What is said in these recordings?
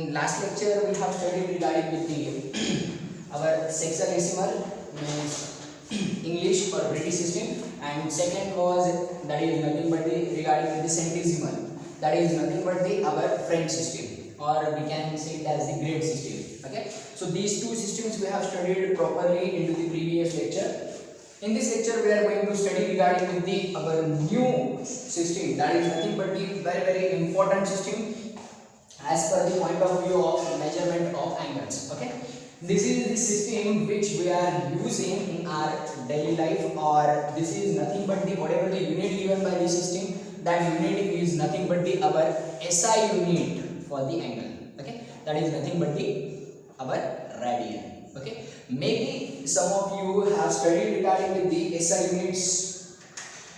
in last lecture we have studied regarding with the our sexagesimal means English or British system, and second was that is nothing but the regarding with the centesimal, that is nothing but the our French system, or we can say it as the grade system. Okay, so these two systems we have studied properly into the previous lecture. In this lecture we are going to study regarding with the our new system, that is nothing but the very important system as per the point of view of measurement of angles. Okay, this is the system which we are using in our daily life, or this is nothing but the whatever the unit given by the system, that unit is nothing but the our SI unit for the angle. Okay, that is nothing but the our radian. Okay, maybe some of you have studied regarding with the SI units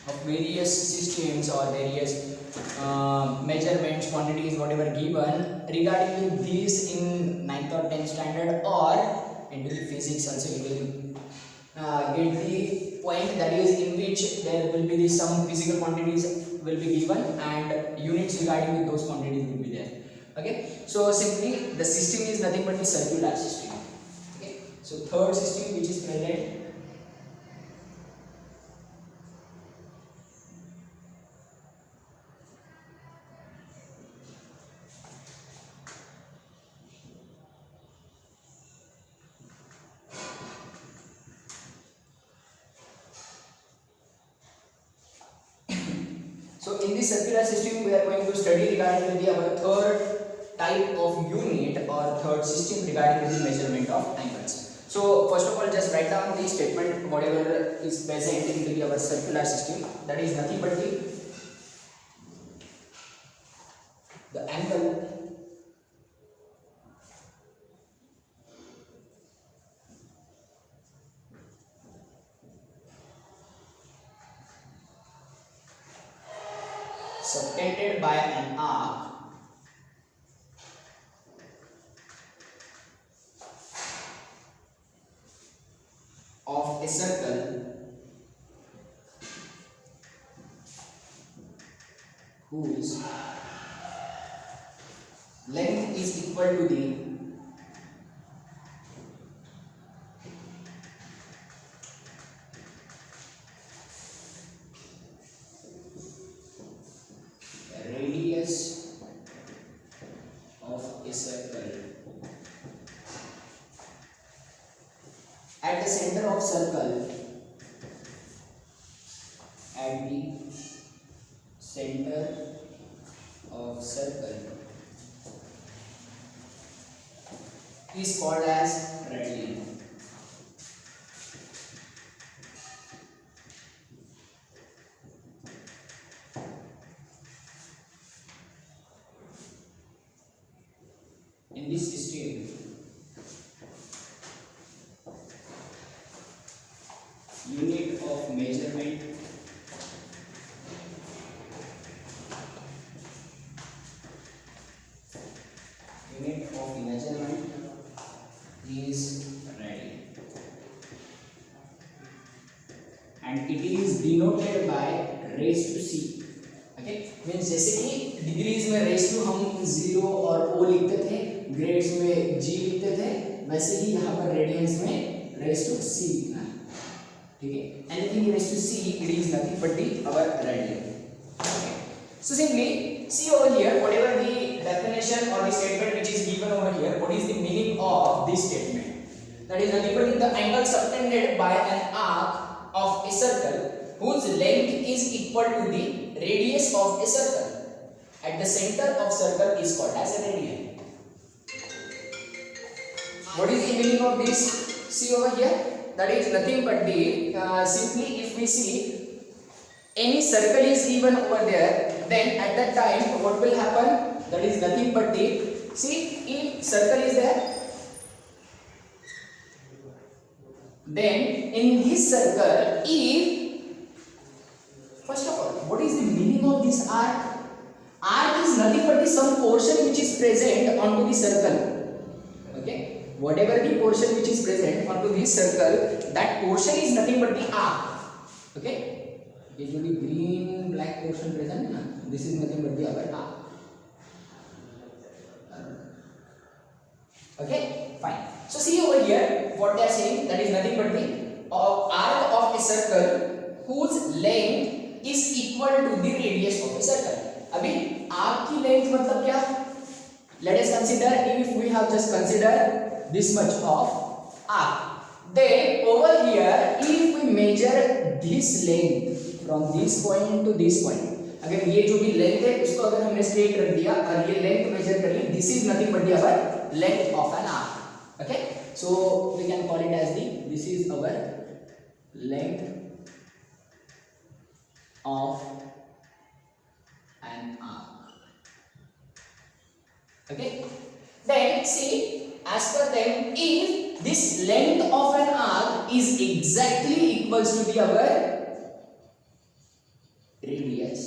of various systems or various measurements, quantities, whatever given regarding this in 9th or 10th standard, or into the physics also you will get the point, that is in which there will be the some physical quantities will be given and units regarding with those quantities will be there. Okay, so simply the system is nothing but the circular system. Okay, so third system which is present. So in this circular system we are going to study regarding with the our third type of unit or third system regarding with the measurement of angles. So first of all, just write down the statement whatever is present in the our circular system, that is nothing but the angle subtended by an arc of a circle whose length is equal to the radius of a circle at the center of circle, at the center of circle is called as radian. In this system, unit of measurement is radian, and it is denoted by raised to c. Okay, means जैसे कि degrees में raise to हम 0 और o लिखते थे, grades में g लिखते थे, वैसे ही यहाँ पर रेडियंस में रेस टू c लिखना है. ठीक है, anything raised to c it is nothing but the our radian. Okay, so simply see over here whatever the definition or the statement which is given over here, what is the meaning of this statement? That is nothing but the angle subtended by an arc of a circle whose length is equal to the radius of a circle at the center of circle is called as a radian. What is the meaning of this? See over here, that is nothing but the simply if we see any circle is given over there, then at that time what will happen? That is nothing but the, see, if circle is there, then in this circle, if first of all, what is the meaning of this arc? Arc is nothing but the some portion which is present onto the circle. Okay, whatever the portion which is present onto this circle, that portion is nothing but the arc. Okay, usually green black portion present, this is nothing but the our arc. Okay, fine. So see over here what they are saying, that is nothing but the arc of a circle whose length is equal to the radius of a circle. अभी arc की length मतलब क्या? Let us consider, if we have just considered this much of arc, then over here if we measure this length from this point to this point, अगर ये जो भी length है उसको अगर हमने स्ट्रेट रख दिया और ये लेंथ मेजर कर ली, this is nothing but our length of an arc. Okay, so we can call it as the, this is our length of an arc. Okay, then see as per them, if this length of an arc is exactly equals to the our radius,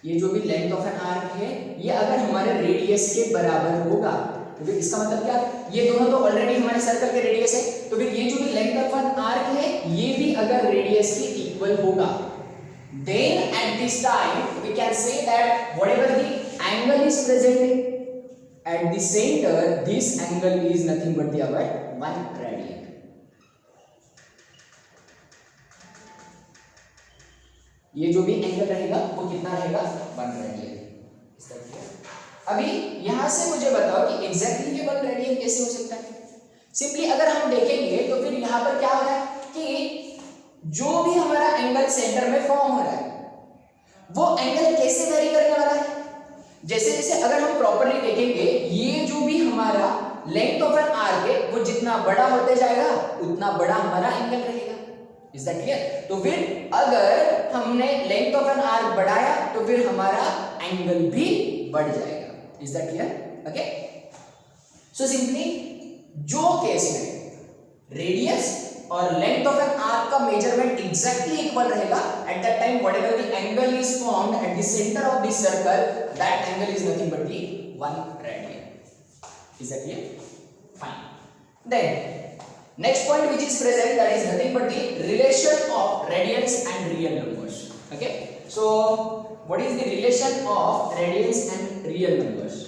ये जो भी length of an arc है ये अगर हमारे radius के बराबर होगा, तो फिर इसका मतलब क्या, ये दोनों तो ऑलरेडी हमारे सर्कल के रेडियस है, तो फिर ये जो भी लेंथ ऑफ एन आर्क है ये भी अगर रेडियस के इक्वल होगा, then at this time we can say that whatever the angle is present at the center, this angle is nothing but the our 1 radian. ये जो भी एंगल रहेगा वो कितना रहेगा, 1 रेडियन. अभी यहां से मुझे बताओ कि एग्जैक्टली ये 1 रेडियन कैसे हो सकता है. सिंपली अगर हम देखेंगे तो फिर यहां पर क्या हो रहा है कि जो भी हमारा एंगल सेंटर में फॉर्म हो रहा है वो एंगल कैसे वेरी करने वाला है. जैसे जैसे अगर हम प्रॉपर्ली देखेंगे, ये जो भी हमारा लेंथ ऑफ एन आर्क है वो जितना बड़ा होते जाएगा उतना बड़ा हमारा एंगल रहेगा. Is that clear. तो फिर अगर हमने लेंथ ऑफ एन आर्क बढ़ाया तो फिर हमारा एंगल भी बढ़ जाएगा. Is that clear. Okay, so simply जो केस में रेडियस और लेंथ ऑफ एन आर्क का मेजरमेंट एग्जैक्टली इक्वल रहेगा, at that time whatever the angle is formed at the centre of this circle, that angle is nothing but the 1 radian. Is that clear. Fine. Then next point which is present, that is nothing but the relation of radians and real numbers. Okay, so what is the relation of radians and real numbers?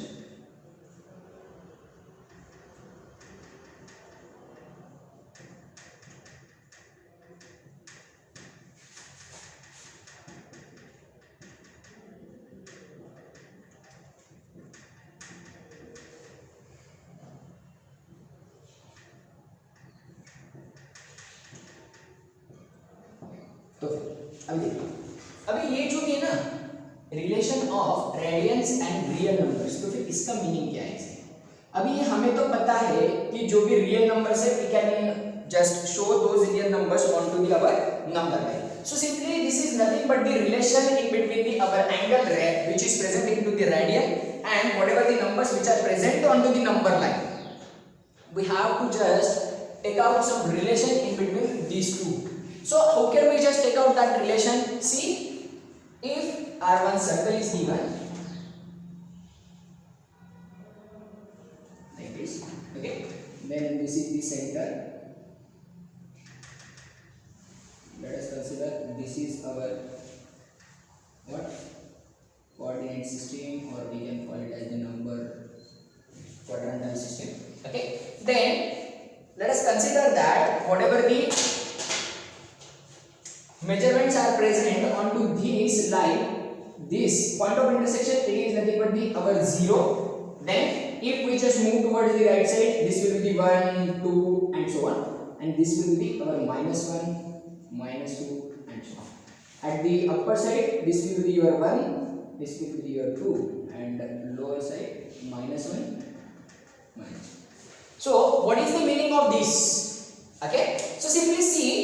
तो अभी ये जो है ना relation of radians and real numbers, तो फिर इसका meaning क्या है. अभी ये हमें तो पता है कि जो भी रियल नंबर्स है we can just show those real numbers on to the our number line. So simply this is nothing but the relation in between the our angle which is present into the radian and whatever the numbers which are present on to the number line. We have to just take out some relation in between these two. So how can we just take out that relation? See, if R1 circle is given like this, okay, then this is the center. Let us consider this is our what coordinate system, or we can call it as the number quadrantal system. Okay, then let us consider that whatever the measurements are present onto this line, this point of intersection, it is nothing but the our 0. Then if we just move towards the right side, this will be 1, 2 and so on, and this will be our -1, -2 and so on. At the upper side this will be your 1, this will be your 2, and lower side -1, -2. So what is the meaning of this? Okay, so simply see,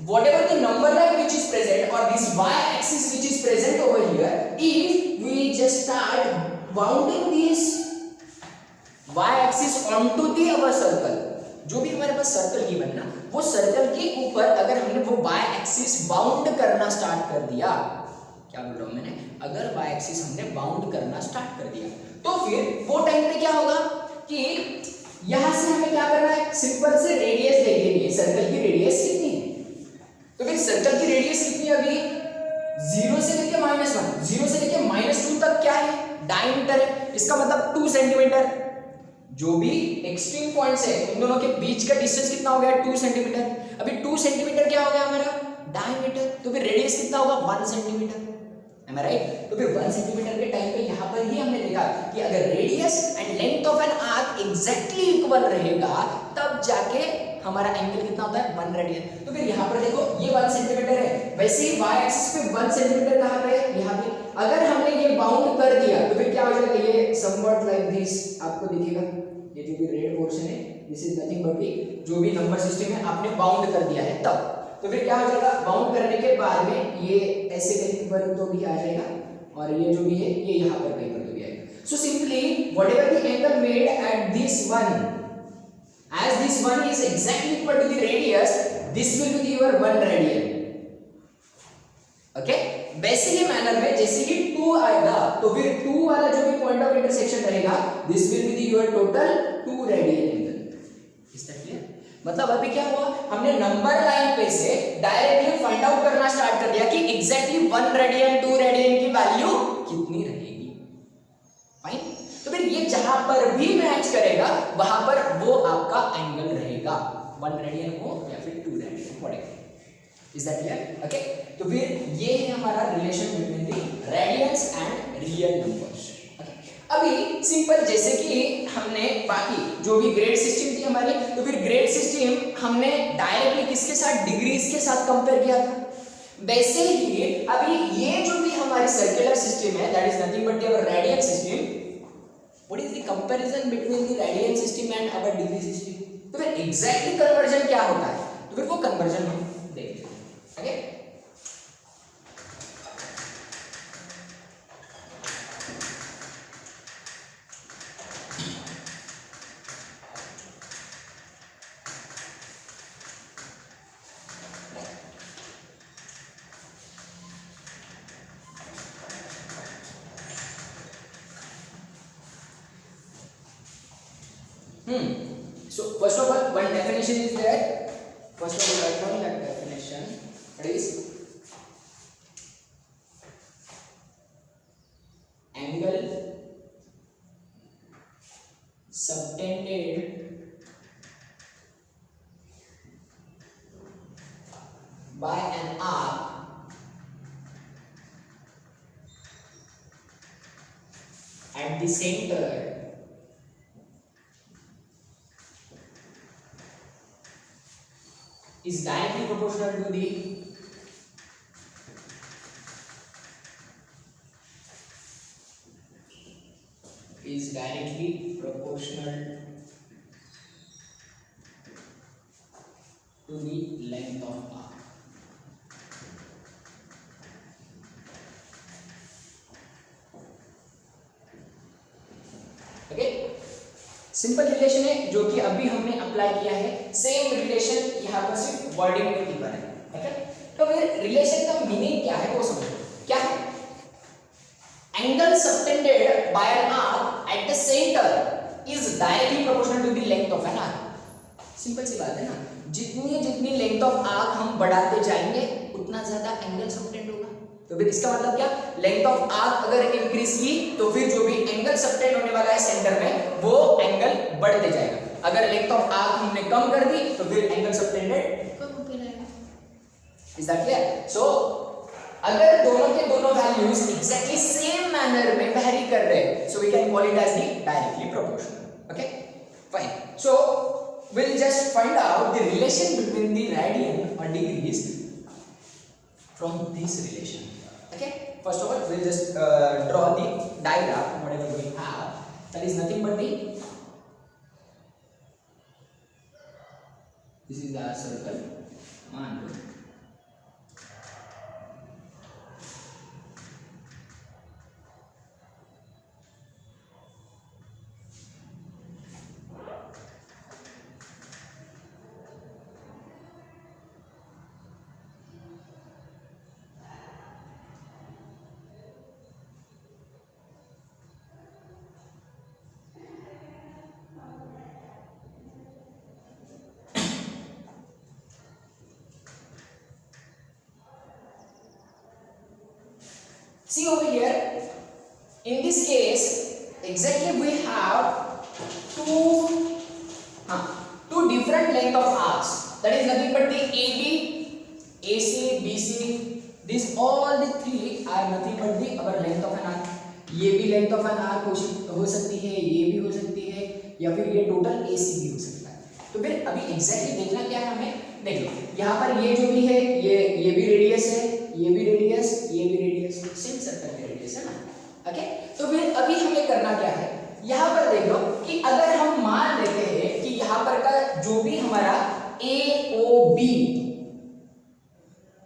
whatever the number line which is present, or this y-axis which is present over here, if we just start bounding this y-axis onto the our circle, जो भी हमारे पास circle given ना, वो circle के ऊपर अगर हमने वो y-axis बाउंड करना स्टार्ट कर दिया, क्या बोल रहा हूं मैंने, अगर y-axis हमने बाउंड करना स्टार्ट कर दिया, तो फिर वो टाइम पे क्या होगा कि यहां से हमें क्या करना है, सिंपल से रेडियस देख लेनी है, सर्कल की रेडियस कितनी है. तो फिर सर्कल की रेडियस कितनी है, अभी 0 से लेके -1, 0 से लेके -2 तक क्या है, डायमीटर है. इसका मतलब 2 सेंटीमीटर. जो भी एक्सट्रीम पॉइंट्स है उन दोनों के बीच का डिस्टेंस कितना हो गया 2 सेंटीमीटर। अभी 2 सेंटीमीटर क्या हो गया हमारा डायमीटर, तो फिर रेडियस कितना होगा 1 सेंटीमीटर, am I right? तो फिर 1 सेंटीमीटर के टाइम पे यहाँ पर ही हमने देखा कि अगर radius and length of an arc exactly equal रहेगा तब जाके हमारा एंगल कितना होता है 1 रेडियन। तो फिर यहाँ पर देखो ये 1 सेंटीमीटर है, वैसे ही y एक्सिस पे 1 सेंटीमीटर कहाँ पे है यहाँ पे। अगर हमने ये बाउंड कर दिया तो फिर क्या हो जाएगा, ये समवट लाइक दिस आपको दिखेगा, ये जो भी रेड पोर्शन है दिस इज नथिंग बट जो भी नंबर सिस्टम है आपने बाउंड कर दिया है तब। तो फिर क्या हो जाएगा, बाउंड करने के बाद में ये ऐसे कहीं पर तो भी आ जाएगा और ये जो भी है ये यहाँ पर कहीं पर तो भी आएगा। So simply whatever the angle made at this one, as this one is exactly equal to the radius, this will be your 1 radian. Okay, वैसे ही मैनर में जैसे ही 2 आएगा तो फिर 2 वाला जो भी पॉइंट ऑफ इंटरसेक्शन रहेगा this will be your total 2 radian angle. Is that clear? मतलब अभी क्या हुआ, हमने नंबर लाइन पे से डायरेक्टली फाइंड आउट करना स्टार्ट कर दिया कि एग्जैक्टली 1 रेडियन 2 रेडियन की वैल्यू कितनी रहेगी। फाइन, तो फिर ये जहां पर भी मैच करेगा वहां पर वो आपका एंगल रहेगा, 1 रेडियन हो या फिर 2 radian whatever. Is that clear? Okay, तो फिर ये है हमारा relation between the radians and real numbers. अभी सिंपल जैसे कि हमने बाकी जो भी ग्रेड सिस्टम थी हमारी, तो फिर ग्रेड सिस्टम हमने डायरेक्टली किसके साथ, डिग्रीज के साथ कंपेयर किया था। वैसे ही अभी ये जो भी हमारी सर्कुलर सिस्टम है that is nothing but your radian system. What is the comparison between the radian system and our degree system? तो फिर exactly conversion क्या होता है, तो फिर वो conversion हम देखते हैं। Okay, so first of all one definition is there. First of all write down that definition. It is angle subtended by an arc at the center is directly proportional to the length of arc. Okay, simple relation है जो कि अभी हमने apply किया है। Same relation यहाँ पर सिर्फ वर्डिंग में डिफर है। ओके, तो फिर रिलेशन का मीनिंग क्या है वो समझो। क्या है, angle subtended by an arc at the centre is directly proportional to the length of an arc. Simple सी बात है ना, जितनी जितनी लेंथ ऑफ आर्क हम बढ़ाते जाएंगे उतना ज्यादा एंगल सबटेंड होगा। तो फिर इसका मतलब क्या, लेंथ ऑफ आर्क अगर इंक्रीज की तो फिर जो भी एंगल सबटेंड होने वाला है सेंटर में वो एंगल बढ़ते जाएगा। अगर लेंथ ऑफ आर्क हमने कम कर दी तो फिर एंगल सबटेंडेड कम होते जाएगा। Is that clear? सो अगर दोनों के दोनों वैल्यूज एग्जैक्टली सेम मैनर में वेरी कर रहे हैं so we can call it as the directly proportional. Okay fine, so we'll just find out the relation between the radian or degrees from this relation. Okay, first of all we'll just draw the diagram whatever we have, that is nothing but the, this is our circle मान लो, see over here in this case exactly we have two different length of arcs, that is nothing but the AB, AC, BC, these all the three are nothing but the our length of an arc. ये भी length of an arc हो सकती है, ये भी हो सकती है, या फिर ये टोटल AC भी हो सकता है। तो फिर अभी एग्जैक्टली देखना क्या है हमें, देख लो यहाँ पर ये जो भी है ये भी रेडियस है, ये भी रेडियस, ये भी रेडियस, सेम सर्कल का रेडियस है ना। ओके, तो फिर अभी हमें करना क्या है, यहाँ पर देख लो कि अगर हम मान लेते हैं कि यहाँ पर का जो भी हमारा AOB,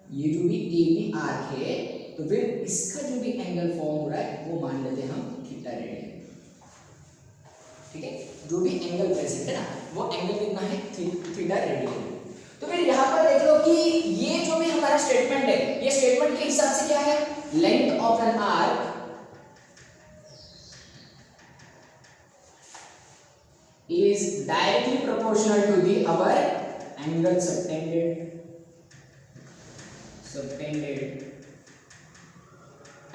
ये जो भी AB आर्क है, तो फिर इसका जो भी एंगल फॉर्म हो रहा है वो मान लेते हैं हम थीटा रेडियन। ठीक है, जो भी एंगल प्रेजेंट है ना वो एंगल कितना है, थीटा रेडियन। तो फिर यहाँ पर देख लो कि ये जो भी हमारा स्टेटमेंट है, ये स्टेटमेंट के हिसाब से क्या है, length of an arc is directly proportional to the our angle subtended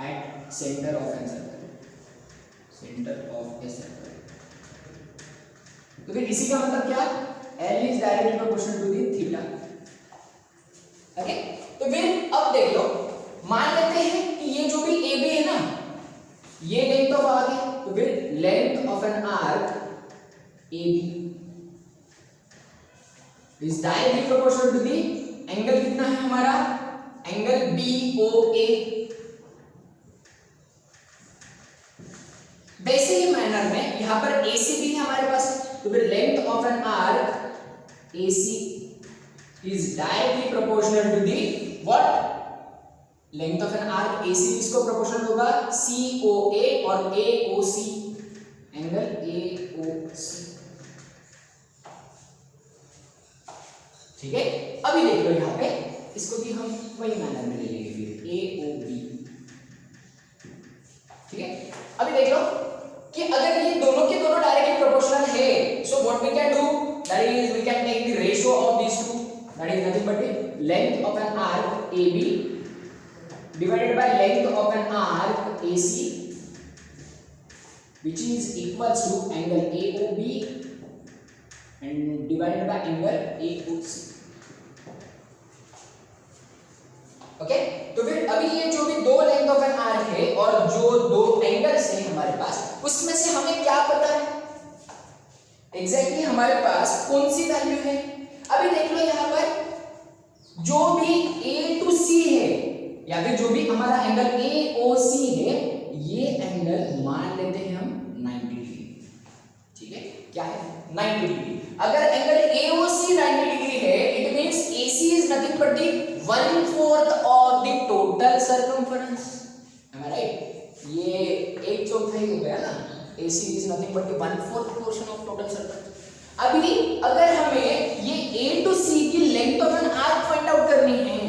at center of a circle, तो फिर इसी का मतलब क्या, L is directly proportional to the theta। Okay, तो फिर अब देख लो, मान लेते हैं कि ये जो भी AB है ना, ये लेंथ ऑफ आर्क है, तो फिर length of an arc AB is directly proportional to the angle कितना है हमारा, एंगल BOA। वैसे ही मैनर में यहाँ पर AC भी है हमारे पास, तो फिर length of an arc AC is directly proportional to the what, length of an arc AC इसको प्रोपोर्शनल होगा COA और AOC, एंगल AOC। ठीक है, अभी देख लो यहाँ पे इसको भी हम वही मैनर में ले लेंगे फिर AOB। ठीक है, अभी देख लो कि अगर ये दोनों के दोनों डायरेक्टली प्रोपोर्शनल है, so what we can do, that is we can take the ratio of these two, that is nothing but the length of an arc AB divided by length of an arc AC, which is equals to angle AOB and divided by angle AOC। Okay, तो फिर अभी ये जो भी दो length of an arc है और जो दो एंगल्स हैं हमारे पास, उसमें से हमें क्या पता है एग्जैक्टली हमारे पास कौन सी वैल्यू है। अभी देख लो यहाँ पर जो भी A to C है या फिर जो भी हमारा एंगल AOC है, ये एंगल मान लेते हैं हम 90 डिग्री। ठीक है, क्या है 90 डिग्री। अगर एंगल AOC 90 डिग्री है, it means AC is nothing but the 1/4 of the total circumference. Am I right, ये 1/4 हो गया ना, AC is nothing but the 1/4 portion of total circumference. अभी अगर हमें ये A to C की length of an arc find out करनी है,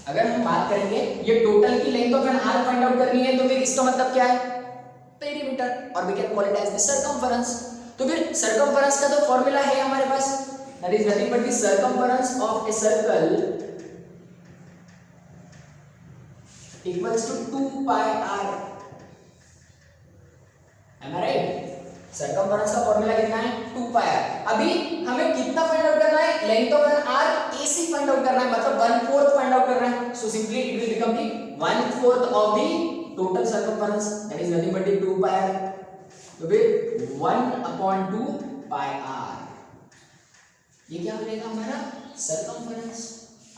अगर हम बात करेंगे ये टोटल की length of an arc find out करनी है, तो फिर इसका मतलब क्या है, पेरीमीटर, और we can call it as the circumference. तो फिर सर्कमफरेंस का तो फॉर्मूला है हमारे पास, that is nothing but the circumference of a circle equals to 2 pi r। Am I right, circumference का फॉर्मूला कितना है 2 पाई r। अभी हमें कितना फाइंड आउट करना है, length of an arc AC find out करना है, मतलब 1/4 फाइंड आउट करना है। So simply it will become the 1/4 of the total circumference, that is nothing but the 2 pi r। तो फिर 1/2 पाई r, ये क्या हो जाएगा हमारा सर्कमफरेंस।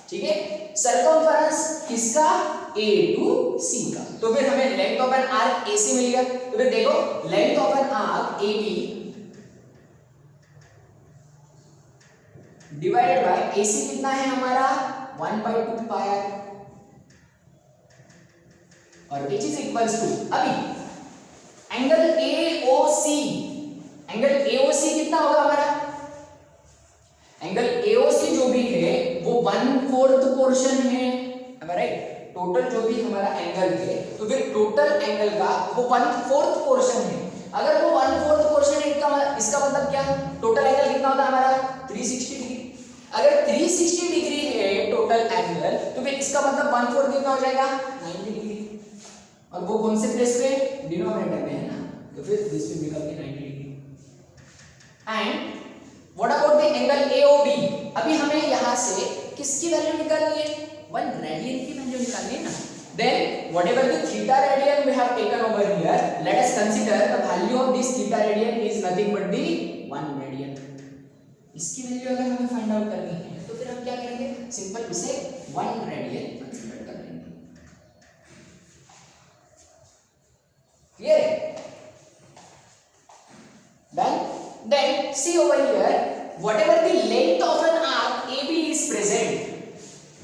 ठीक है, सर्कमफरेंस किसका, A to C का। तो फिर हमें length of an arc AC मिल गया। तो फिर देखो length of an arc AB divided by AC कितना है हमारा 1/2 पाई r, और विच इज इक्वल्स टू, अभी एंगल AOC, एंगल AOC कितना होगा हमारा, एंगल AOC जो भी है वो 1/4 पोर्शन है, राइट, टोटल जो भी हमारा एंगल है, तो फिर टोटल एंगल का वो 1/4 पोर्शन है। अगर वो 1/4 पोर्शन है, इसका मतलब क्या, टोटल एंगल कितना होता है हमारा 360 डिग्री। अगर 360 डिग्री है टोटल एंगल, तो फिर इसका मतलब 1/4 कितना हो जाएगा 90 डिग्री, और वो कौन से प्लेस पे, डिनोमिनेटर में है ना, तो फिर this will become 90 degree. And what about the angle AOB? अभी हमें यहाँ से किसकी वैल्यू निकालनी है? 1 रेडियन की वैल्यू निकालनी है ना. Then whatever the theta radian we have taken over here, let us consider the value of this theta radian is nothing but the 1 radian. इसकी वैल्यू अगर हमें फाइंड आउट करनी है तो फिर हम क्या करेंगे? सिंपल उसे 1 रेडियन कंसीडर कर लेंगे. क्लियर है? Then see over here, whatever the length of an arc AB is present.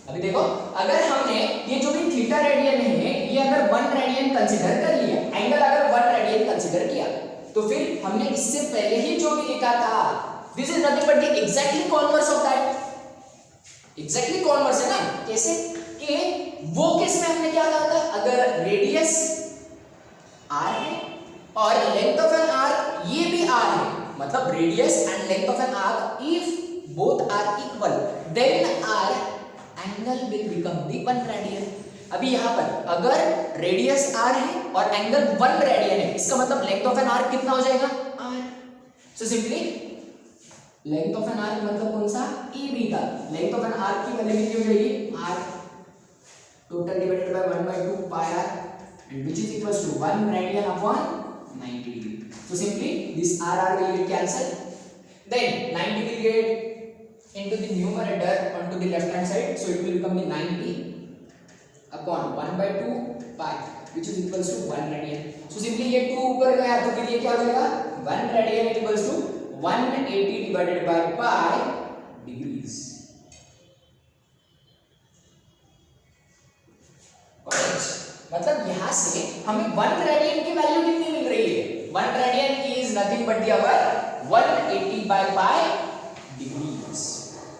अभी देखो, अगर हमने ये जो भी थीटा रेडियन है ये अगर 1 रेडियन कंसीडर कर लिया, एंगल अगर 1 रेडियन कंसीडर किया, तो फिर हमने इससे पहले ही जो भी लिखा था, this is nothing but the exactly converse of that. Exactly converse है ना. कैसे? कि वो केस में हमने क्या कहा था? अगर रेडियस r है और लेंथ ऑफ एन आर्क ये भी r है, मतलब radius and length of an arc if both are equal, then our angle will become the 1 radian. अभी यहाँ पर अगर रेडियस r है और एंगल 1 रेडियन है, इसका मतलब लेंथ ऑफ एन आर्क कितना हो जाएगा? r. So simply length of an arc मतलब कौन सा? AB का. लेंथ ऑफ एन आर्क की वैल्यू कितनी हो जाएगी? r total divided by 1/2 pi r and which is equals to 1 radian upon 90 degree. So simply this r will get cancelled. Then 90 will get into the numerator onto the left hand side, so it will become the 90 upon 1/2 pi which is equals to 1 radian. So simply ये 2 ऊपर गया तो फिर ये क्या हो जाएगा? 1 radian equals to 180 divided by pi degrees. मतलब यहाँ से हमें 1 रेडियन की वैल्यू कितनी मिल रही है? 1 radian is nothing but the our 180 by pi degrees.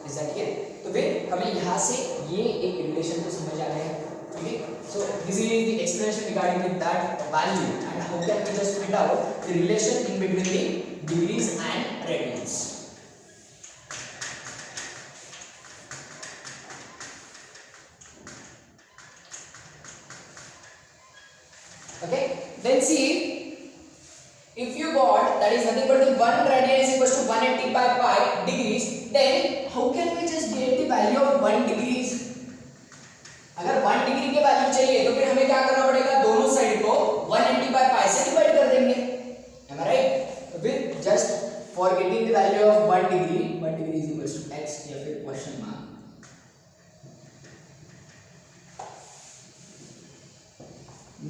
Is that clear? तो फिर हमें यहाँ से ये एक रिलेशन को समझ आ गया है. Okay, so this is the explanation regarding with that value and how can we just find out the relation in between the degrees and radians. Okay, then see, if you got that is nothing but the 1 radian is equals to 180 by pi degrees, then how can we just get the value of 1 degrees? अगर 1 degree के value चाहिए तो फिर हमें क्या करना पड़ेगा? दोनों साइड को 180 by pi से डिवाइड कर देंगे. Am I right? तो फिर just for getting the value of 1 degree is equals to x या फिर question mark.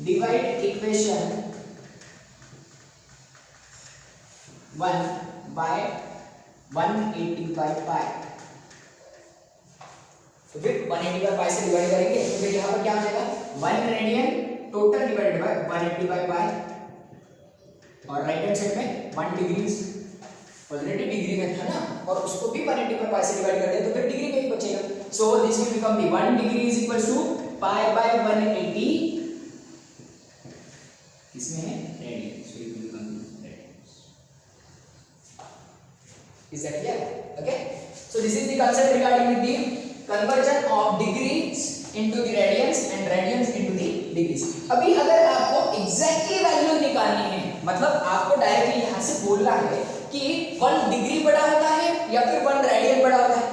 Divide equation 1 by 180 by pi. तो फिर 180 by pi से डिवाइड करेंगे तो फिर यहाँ पर क्या हो जाएगा? 1 radian total divided by 180 by pi और राइट हैंड साइड में 1 डिग्रीज ऑलरेडी डिग्री में था ना, और उसको भी 180 by pi से डिवाइड कर दे तो फिर डिग्री में ही बचेगा. So this will become the 1 degree is equal to pi by 180. इसमें है radian, so it will become radian. Is that clear? Okay, so this is the concept regarding the conversion of degrees into the radians and radians into the degrees. अभी अगर आपको exactly value निकालनी है, मतलब आपको directly यहां से बोलना है कि 1 डिग्री बड़ा होता है या फिर 1 रेडियन बड़ा होता है.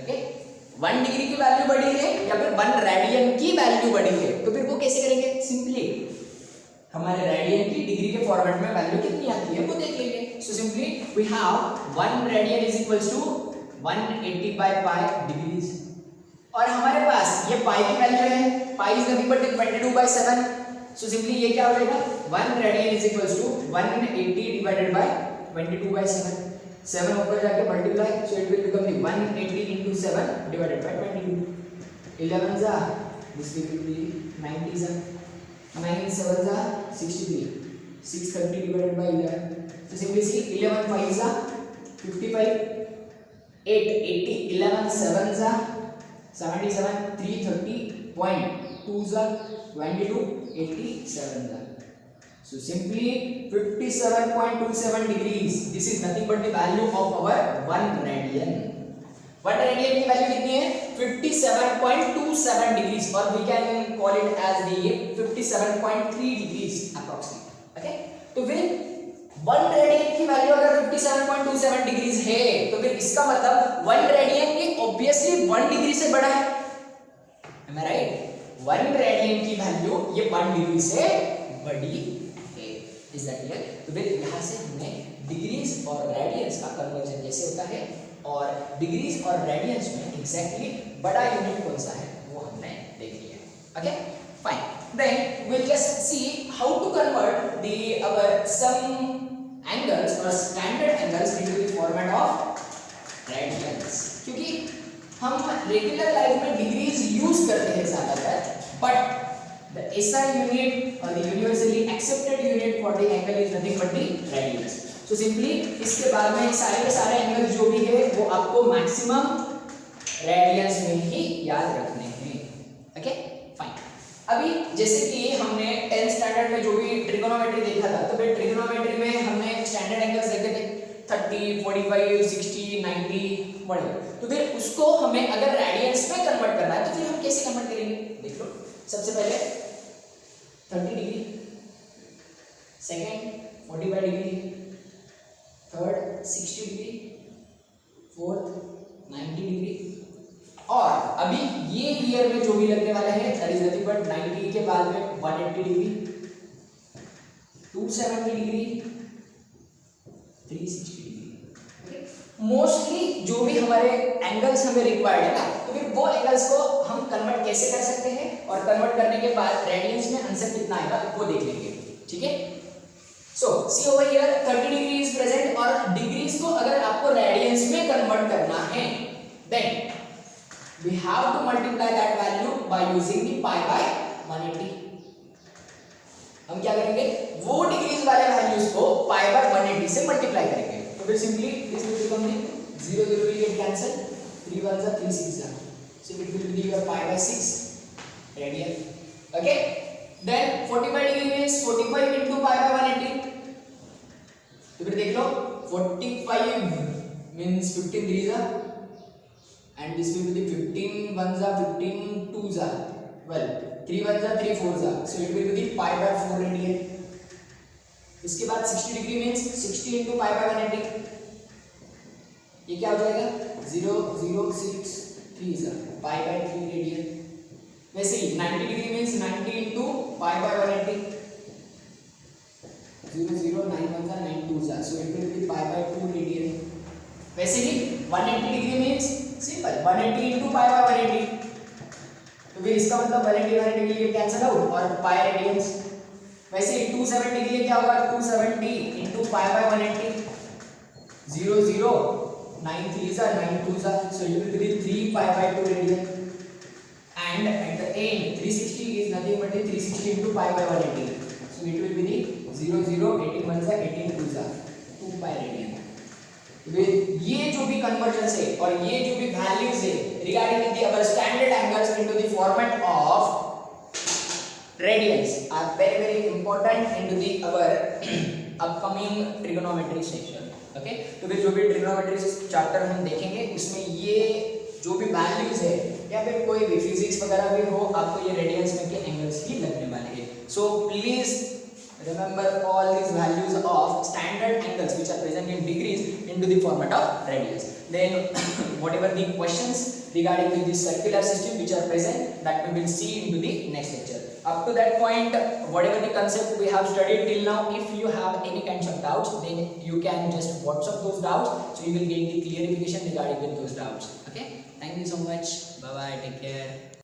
ओके, 1 डिग्री की वैल्यू बड़ी है या फिर 1 रेडियन की वैल्यू बड़ी है, तो फिर वो कैसे करेंगे? सिंपली हमारे रेडियन की डिग्री के फॉर्मेट में वैल्यू कितनी आती है वो देख लेंगे. So simply we have 1 radian is equals to 180 by pi degrees, और हमारे पास ये पाई की वैल्यू है, pi is nothing but 22/7. So simply ये क्या हो जाएगा? 1 radian is equals to 180 divided by 22/7. 7 ऊपर जाके multiply, so it will become the 180 into 7 divided by 22. 11 जा दिस विल बी 90 जा 9 7 जा 63. 630 divided by 11. So simply see 11 5 जा 55, 8 80, 11 7 जा 77, 330.2 जा 22, 87 जा. So simply 57.27 degrees. This is nothing but the value of our 1 radian. 1 radian की वैल्यू कितनी है? 57.27 degrees, or we can call it as the 57.3 degrees approximately. Okay? तो फिर 1 रेडियन की वैल्यू अगर 57.27 डिग्रीज है तो फिर इसका मतलब 1 रेडियन ये ऑब्वियसली 1 डिग्री से बड़ा है, am I right? 1 रेडियन की वैल्यू ये 1 डिग्री से बड़ी है, इज दैट क्लियर? तो फिर यहाँ से हमने डिग्रीज और रेडियंस का कन्वर्जन कैसे होता है और डिग्रीज और रेडियंस में एग्जैक्टली बड़ा यूनिट कौन सा है वो हमने देख लिया। Okay fine, then we'll just see how to convert the our some angles or standard angles into the format of radians, क्योंकि हम रेगुलर लाइफ में डिग्रीज यूज करते हैं ज्यादातर, but the SI unit or the universally accepted unit for the angle is nothing but the radians. So simply इसके बाद में सारे के सारे एंगल जो भी है वो आपको मैक्सिमम रेडियंस में ही याद रखने हैं। ओके फाइन, अभी जैसे कि हमने 10th स्टैंडर्ड में जो भी ट्रिगोनोमेट्री देखा था, तो फिर ट्रिगोनोमेट्री में हमने स्टैंडर्ड एंगल्स देखे थे 30, 45, 60, 90 वगैरह, तो फिर उसको हमें अगर रेडियंस में कन्वर्ट करना है तो फिर हम कैसे कन्वर्ट करेंगे? देख लो, सबसे पहले 30 degree, second 45 degree, third 60 degree, fourth 90 degree, और अभी ये ईयर में जो भी लगने वाला है दैट इज नथिंग बट 90 के बाद में 180 डिग्री, 270 डिग्री, 360 डिग्री। मोस्टली जो भी हमारे एंगल्स हमें रिक्वायर्ड है ना, तो फिर वो एंगल्स को हम कन्वर्ट कैसे कर सकते हैं और कन्वर्ट करने के बाद रेडियंस में आंसर कितना आएगा वो देख लेंगे। ठीक है, so see over here 30 degree is present, और डिग्रीज को अगर आपको रेडियंस में कन्वर्ट करना है then we have to multiply that value by using the pi by 180। हम क्या करेंगे, वो डिग्रीज वाले वैल्यूज को पाई बाय 180 से मल्टीप्लाई करेंगे, तो फिर simply this will become 0 0 will get cancel, 3 1s are 3 6s are, so it will be your pi by 6 radian. Okay, then 45 degree means 45 into pi by 180, तो फिर देख लो 45 means 15 3s are, and this will be the 15 1s are 15 2s are, well 3 1s are 3 4s are, so it will be the pi by 4 radian. इसके बाद 60 degree means 60 into pi by 180, ये क्या हो जाएगा 0 0 6 3 is pi by 3 radian. वैसे ही 90 degree means 90 into pi by 180, 0 0 9 1 9 2 is, so it will be pi by 2 radian. वैसे ही 180 degree means simple 180 into pi by 180, तो फिर इसका मतलब 180 180 के लिए कैंसिल आउट और pi रेडियंस। वैसे ही 270 के लिए क्या होगा 270 into pi by 180, 0 0 9 3s are 9 2s are, so it will be 3 pi by 2 radian, and at the end 360 is nothing but 360 into pi by 180, so it will be the 0 0 18 1s are 18 2s are 2 pi radian। तो ये जो भी conversion है और ये जो भी values है regarding the our standard angles into the format of radians are very very important into the our upcoming trigonometry section। Okay, तो फिर जो भी ट्रिग्नोमेट्री चैप्टर हम देखेंगे उसमें ये जो भी वैल्यूज है या फिर कोई भी फिजिक्स वगैरह भी हो, आपको ये रेडियंस में के एंगल्स ही लगने वाले हैं। So please remember all these values of standard angles which are present in degrees into the format of radians. Then whatever the questions regarding with the circular system which are present, that we will see into the next lecture. Up to that point, whatever the concept we have studied till now, if you have any kinds of doubts, then you can just WhatsApp those doubts, so you will get the clarification regarding with those doubts. Okay, thank you so much, bye bye, take care.